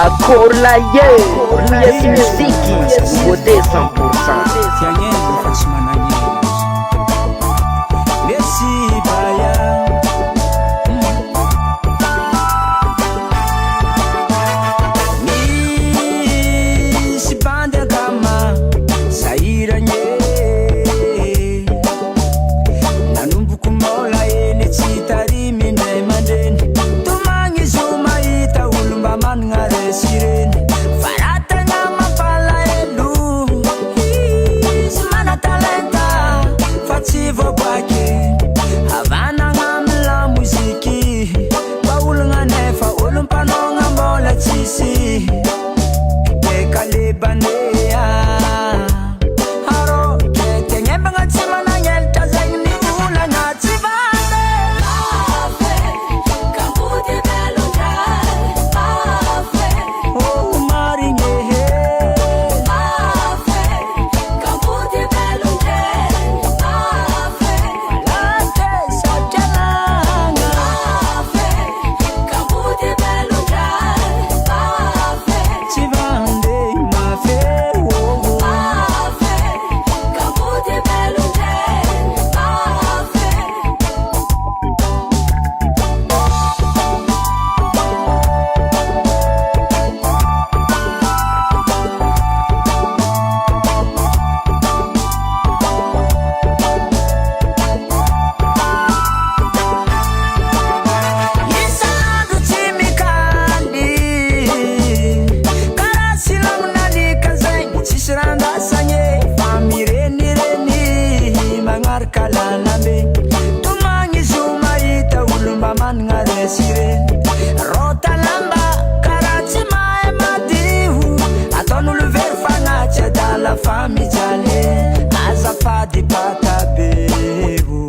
Akola ye, yes muziki, wote 100%. Tianyeni Fatima Lesi baya Ni sibande kama saira nye Nanumbu kumola ene chitari mine mandeni Tumangi zuma ita ulumba mangare sireni Farata ngama pala elu Simana talenta Fativo bake Havana ngamla muziki Baul nga nefa ulumpano ngambola chisi Eka libanea Haro kete nyemba nga tima na nyelta zengni ula nga tibane Mafe, kamuti belunjai Mafe, oh maringehe Mafe, kamuti belunjai Mafe, falate sajalanga Mafe, kamuti belunjai Mafe, chivande mafe oh Mafe, kamuti belunjai Mafe Yisadu chimikandi Karasila munali kazanyi Chishiranda sanye Famireni reni Mangar kalanambe Tumangi zuma ita ulumba mangare sire Rota lamba Karachi mae madihu Atonulu verfana Chedala fami jale Azafadi pata behu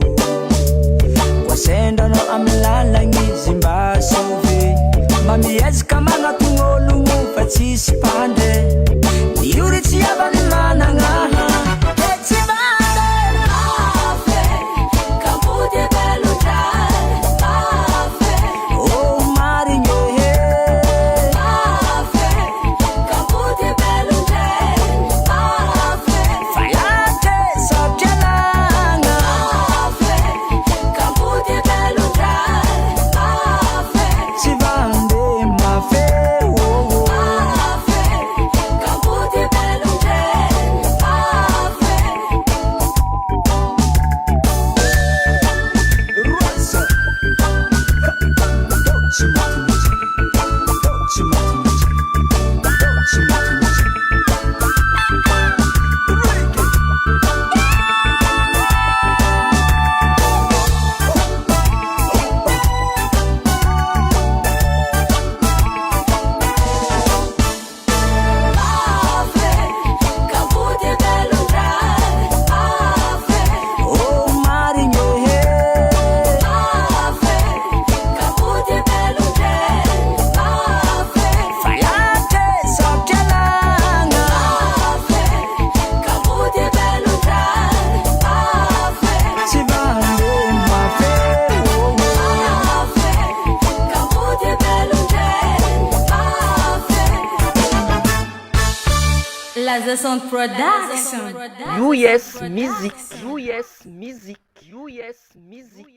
Wasenda no amlala ngizimba sove Mami ezika manga tungolungu fatisi pande Yuri tiyaba ni mana ngaha Eti bande Mafe, kamuti belunjai Mafe, oh maringehe Mafe, kamuti belunjai Mafe, falate sabjalanga Mafe, kamuti belunjai Mafe, chivande mafe oh Mafe, kamuti belunjai Mafe Rosa Don't you Mafe, kamuti belunjai Mafe, oh maringehe Mafe, kamuti belunjai Mafe, falate sabjalanga Mafe, kamuti belunjai Mafe, chivande mafe oh Mafe, kamuti belunjai Mafe La Zesson Production. US music, US music, US music.